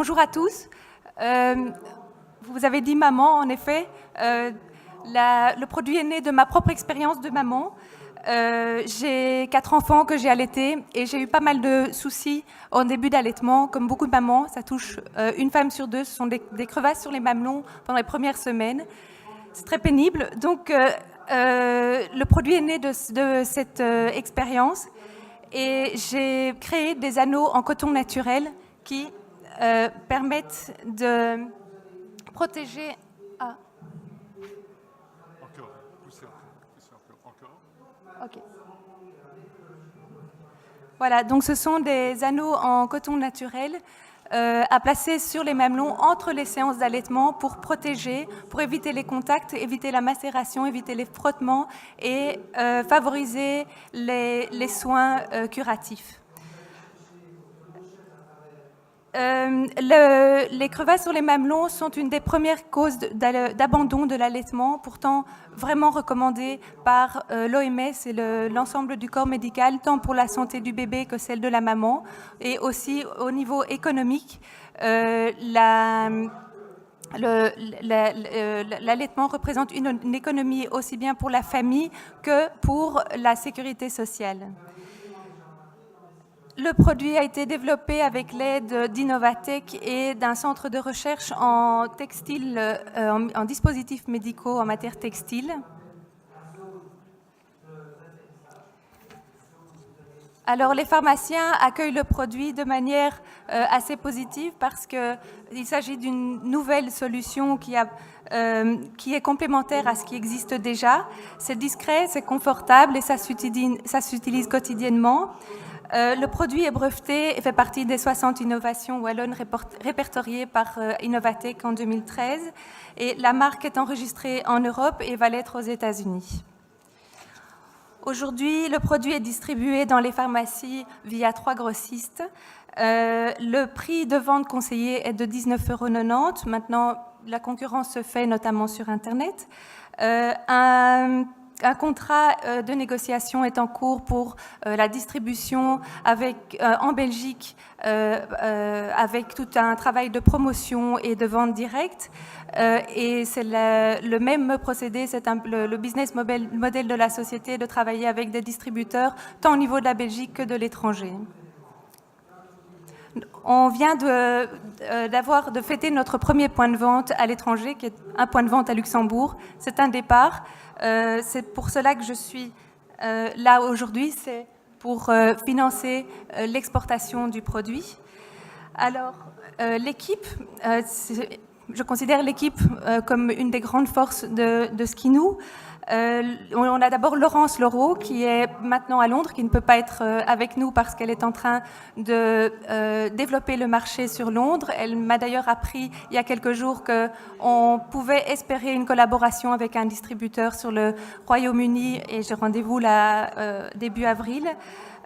Bonjour à tous. Vous avez dit maman, en effet. Le produit est né de ma propre expérience de maman. J'ai 4 enfants que j'ai allaités et j'ai eu pas mal de soucis en début d'allaitement. Comme beaucoup de mamans, ça touche une femme sur deux. Ce sont des crevasses sur les mamelons pendant les premières semaines. C'est très pénible. Donc, le produit est né de cette expérience et j'ai créé des anneaux en coton naturel qui permettent de protéger... Ah. Encore. Poussez encore. Ok. Voilà, donc ce sont des anneaux en coton naturel à placer sur les mamelons entre les séances d'allaitement pour protéger, pour éviter les contacts, éviter la macération, éviter les frottements et favoriser les soins curatifs. Les crevasses sur les mamelons sont une des premières causes d'abandon de l'allaitement, pourtant vraiment recommandée par l'OMS et l'ensemble du corps médical, tant pour la santé du bébé que celle de la maman, et aussi au niveau économique. L'allaitement représente une économie aussi bien pour la famille que pour la sécurité sociale. Le produit a été développé avec l'aide d'Innovatech et d'un centre de recherche en textile, en dispositifs médicaux en matière textile. Alors, les pharmaciens accueillent le produit de manière assez positive parce qu'il s'agit d'une nouvelle solution qui est complémentaire à ce qui existe déjà. C'est discret, c'est confortable et ça s'utilise quotidiennement. Le produit est breveté et fait partie des 60 innovations wallonnes répertoriées par Innovatech en 2013. Et la marque est enregistrée en Europe et va l'être aux États-Unis. Aujourd'hui, le produit est distribué dans les pharmacies via 3 grossistes. Le prix de vente conseillé est de 19,90 €. Maintenant, la concurrence se fait notamment sur Internet. Un contrat de négociation est en cours pour la distribution en Belgique avec tout un travail de promotion et de vente directe. Et c'est le même procédé, c'est le business model de la société de travailler avec des distributeurs tant au niveau de la Belgique que de l'étranger. On vient de fêter notre premier point de vente à l'étranger, qui est un point de vente à Luxembourg. C'est un départ. C'est pour cela que je suis là aujourd'hui, c'est pour financer l'exportation du produit. Alors, l'équipe, je considère l'équipe comme une des grandes forces de Skinou. On a d'abord Laurence Leroux qui est maintenant à Londres, qui ne peut pas être avec nous parce qu'elle est en train de développer le marché sur Londres. Elle m'a d'ailleurs appris il y a quelques jours qu'on pouvait espérer une collaboration avec un distributeur sur le Royaume-Uni et j'ai rendez-vous là début avril.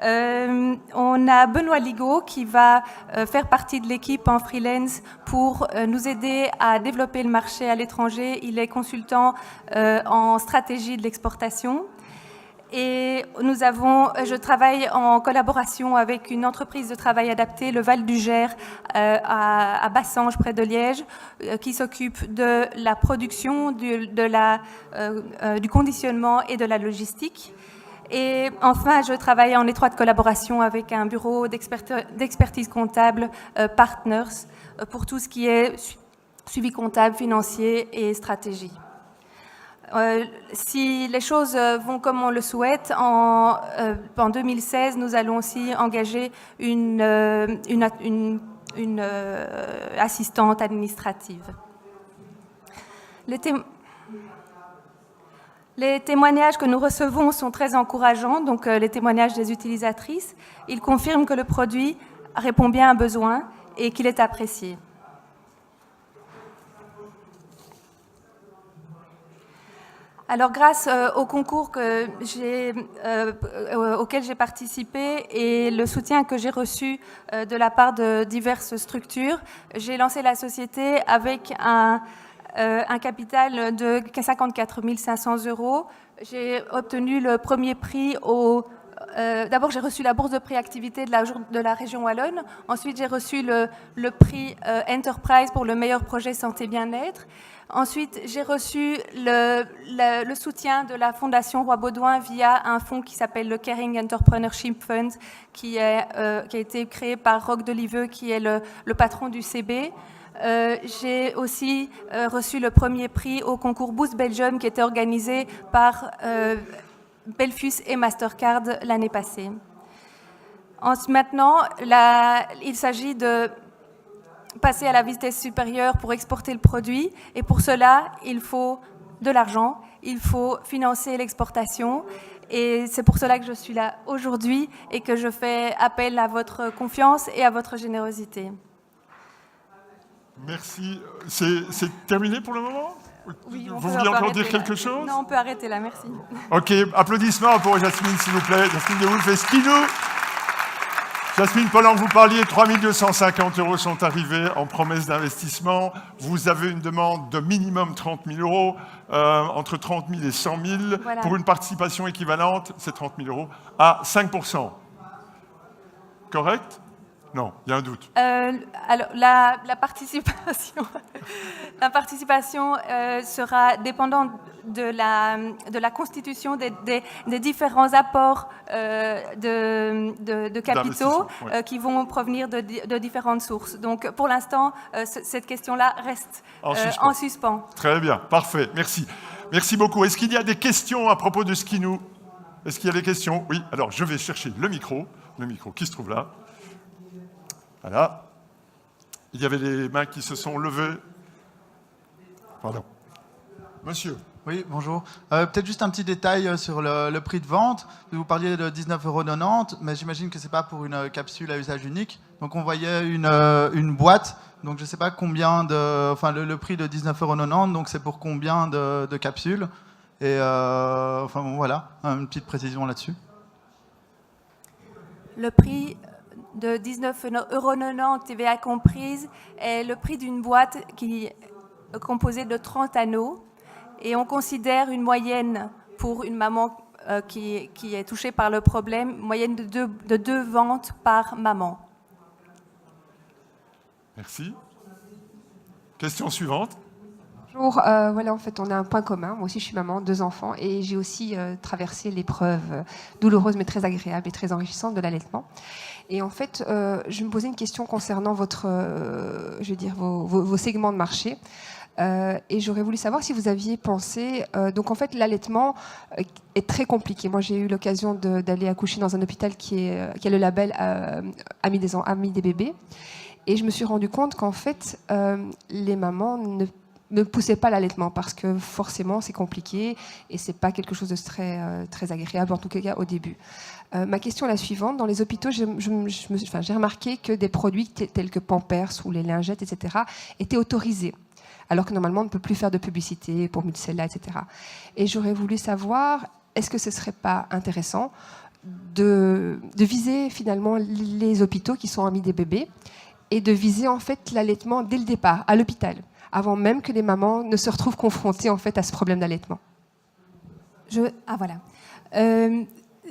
On a Benoît Ligaud qui va faire partie de l'équipe en freelance pour nous aider à développer le marché à l'étranger. Il est consultant en stratégie de l'exportation. Et je travaille en collaboration avec une entreprise de travail adapté, le Val du Gers, à Bassange, près de Liège, qui s'occupe de la production, du conditionnement et de la logistique. Et enfin, je travaille en étroite collaboration avec un bureau d'expertise comptable, Partners, pour tout ce qui est suivi comptable, financier et stratégie. Si les choses vont comme on le souhaite, en 2016, nous allons aussi engager une assistante administrative. Les témoignages que nous recevons sont très encourageants, donc les témoignages des utilisatrices. Ils confirment que le produit répond bien à un besoin et qu'il est apprécié. Alors, grâce au concours auquel j'ai participé et le soutien que j'ai reçu de la part de diverses structures, j'ai lancé la société avec un capital de 54 500 €. J'ai obtenu le premier prix au D'abord, j'ai reçu la bourse de préactivité de la région Wallonne. Ensuite, j'ai reçu le prix Enterprise pour le meilleur projet santé-bien-être. Ensuite, j'ai reçu le soutien de la Fondation Roi Baudouin via un fonds qui s'appelle le Caring Entrepreneurship Fund, qui a été créé par Roch Deliveux, qui est le patron du CB. J'ai aussi reçu le premier prix au concours Boost Belgium, qui était organisé par Belfus et Mastercard l'année passée. Maintenant, il s'agit de passer à la vitesse supérieure pour exporter le produit, et pour cela, il faut de l'argent, il faut financer l'exportation, et c'est pour cela que je suis là aujourd'hui et que je fais appel à votre confiance et à votre générosité. Merci. C'est terminé pour le moment? Oui, vous vouliez encore dire quelque chose? Non, on peut arrêter là, merci. Ok, applaudissements pour Jasmine, s'il vous plaît. Jasmine de Wolf et Skinou. Jasmine, pendant que vous parliez, 3 250 € sont arrivés en promesse d'investissement. Vous avez une demande de minimum 30 000 €, entre 30 000 et 100 000. Voilà. Pour une participation équivalente, c'est 30 000 € à 5%. Correct? Non, il y a un doute. Alors, la participation, sera dépendante de la constitution des différents apports de capitaux qui vont provenir de différentes sources. Donc, pour l'instant, cette question-là reste en suspens. Très bien, parfait, merci. Merci beaucoup. Est-ce qu'il y a des questions à propos de Skinou? Est-ce qu'il y a des questions? Oui, alors je vais chercher le micro qui se trouve là. Voilà. Il y avait des mains qui se sont levées. Pardon. Monsieur. Oui, bonjour. Peut-être juste un petit détail sur le prix de vente. Vous parliez de 19,90 €, mais j'imagine que ce n'est pas pour une capsule à usage unique. Donc on voyait une boîte. Donc je ne sais pas combien de... Enfin, le prix de 19,90 €, donc c'est pour combien de capsules. Et enfin bon, voilà, une petite précision là-dessus. Le prix de 19,90 € TVA comprise est le prix d'une boîte qui est composée de 30 anneaux, et on considère une moyenne pour une maman qui est touchée par le problème, moyenne de 2 ventes par maman. Merci. Question suivante. Bonjour, voilà, en fait, on a un point commun. Moi aussi, je suis maman, 2 enfants, et j'ai aussi traversé l'épreuve douloureuse mais très agréable et très enrichissante de l'allaitement. Et en fait, je me posais une question concernant vos segments de marché. Et j'aurais voulu savoir si vous aviez pensé... donc en fait, l'allaitement est très compliqué. Moi, j'ai eu l'occasion d'aller accoucher dans un hôpital qui a le label Amis des bébés. Et je me suis rendu compte qu'en fait, les mamans ne poussaient pas l'allaitement parce que forcément, c'est compliqué et c'est pas quelque chose de très agréable, en tout cas au début. Ma question est la suivante. Dans les hôpitaux, j'ai remarqué que des produits tels que Pampers ou les lingettes, etc., étaient autorisés, alors que normalement, on ne peut plus faire de publicité pour Mulcella, etc. Et j'aurais voulu savoir, est-ce que ce ne serait pas intéressant de viser finalement les hôpitaux qui sont amis des bébés et de viser en fait l'allaitement dès le départ, à l'hôpital, avant même que les mamans ne se retrouvent confrontées en fait à ce problème d'allaitement? Voilà.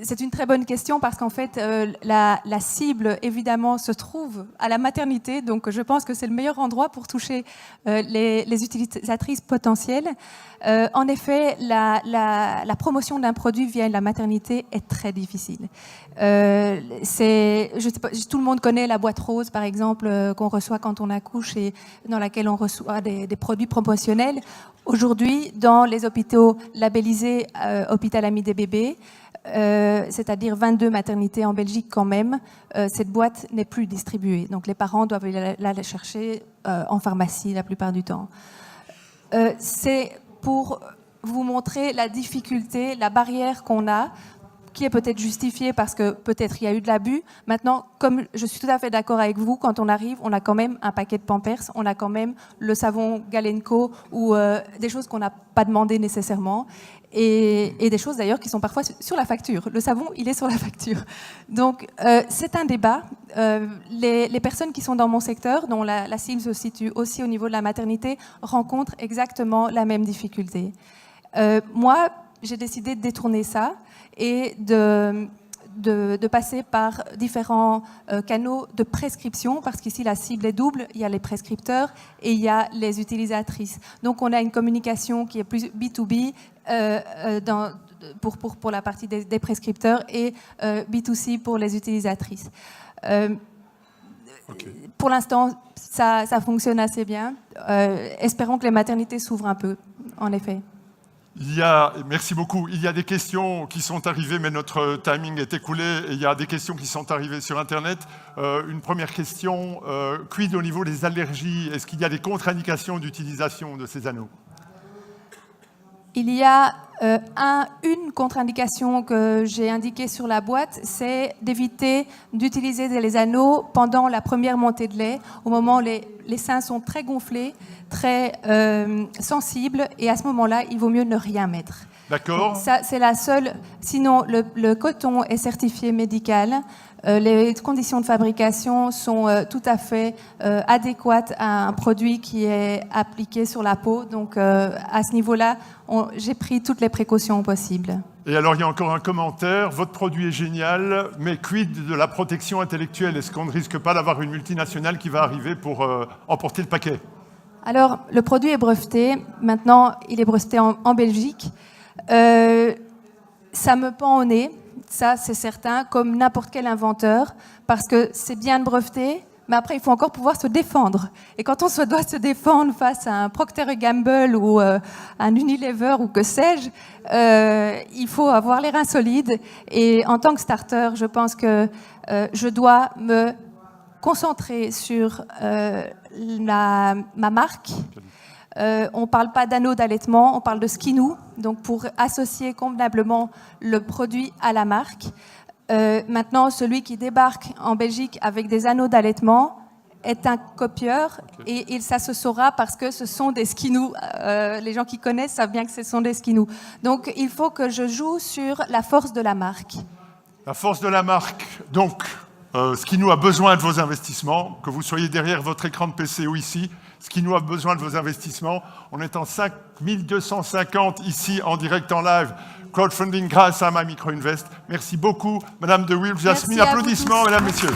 C'est une très bonne question parce qu'en fait, la cible, évidemment, se trouve à la maternité. Donc, je pense que c'est le meilleur endroit pour toucher les utilisatrices potentielles. En effet, la promotion d'un produit via la maternité est très difficile. Je sais pas, tout le monde connaît la boîte rose, par exemple, qu'on reçoit quand on accouche et dans laquelle on reçoit des produits promotionnels. Aujourd'hui, dans les hôpitaux labellisés Hôpital Ami des bébés, c'est-à-dire 22 maternités en Belgique quand même, cette boîte n'est plus distribuée. Donc les parents doivent la chercher en pharmacie la plupart du temps. C'est pour vous montrer la difficulté, la barrière qu'on a, qui est peut-être justifiée parce que peut-être il y a eu de l'abus. Maintenant, comme je suis tout à fait d'accord avec vous, quand on arrive, on a quand même un paquet de Pampers, on a quand même le savon Galenco ou des choses qu'on n'a pas demandé nécessairement. Et des choses d'ailleurs qui sont parfois sur la facture. Le savon, il est sur la facture. Donc, c'est un débat. Les personnes qui sont dans mon secteur, dont la cible se situe aussi au niveau de la maternité, rencontrent exactement la même difficulté. Moi, j'ai décidé de détourner ça et de de passer par différents canaux de prescription, parce qu'ici la cible est double, il y a les prescripteurs et il y a les utilisatrices. Donc on a une communication qui est plus B2B pour la partie des prescripteurs et B2C pour les utilisatrices. Pour l'instant, ça fonctionne assez bien. Espérons que les maternités s'ouvrent un peu, en effet. Merci beaucoup. Il y a des questions qui sont arrivées, mais notre timing est écoulé. Et il y a des questions qui sont arrivées sur Internet. Une première question, quid au niveau des allergies? Est-ce qu'il y a des contre-indications d'utilisation de ces anneaux? Il y a une contre-indication que j'ai indiquée sur la boîte, c'est d'éviter d'utiliser les anneaux pendant la première montée de lait, au moment où les seins sont très gonflés, très sensibles, et à ce moment-là, il vaut mieux ne rien mettre. D'accord. Ça, c'est la seule. Sinon, le coton est certifié médical. Les conditions de fabrication sont tout à fait adéquates à un produit qui est appliqué sur la peau. Donc, à ce niveau-là, j'ai pris toutes les précautions possibles. Et alors, il y a encore un commentaire. Votre produit est génial, mais quid de la protection intellectuelle? Est-ce qu'on ne risque pas d'avoir une multinationale qui va arriver pour emporter le paquet? Alors, le produit est breveté. Maintenant, il est breveté en Belgique. Ça me pend au nez. Ça, c'est certain, comme n'importe quel inventeur, parce que c'est bien de breveter, mais après, il faut encore pouvoir se défendre. Et quand on doit se défendre face à un Procter & Gamble ou un Unilever ou que sais-je, il faut avoir les reins solides. Et en tant que starter, je pense que je dois me concentrer sur ma marque. On ne parle pas d'anneau d'allaitement, on parle de skinou, donc pour associer convenablement le produit à la marque. Maintenant, celui qui débarque en Belgique avec des anneaux d'allaitement est un copieur, et ça se saura parce que ce sont des skinous. Les gens qui connaissent savent bien que ce sont des skinous. Donc il faut que je joue sur la force de la marque. La force de la marque, donc... Skinou a besoin de vos investissements, que vous soyez derrière votre écran de PC ou ici. Skinou a besoin de vos investissements. On est en 5250 ici en direct en live. Crowdfunding grâce à My Micro Invest. Merci beaucoup, Madame de Wilf. Jasmine, applaudissements, Mesdames, Messieurs.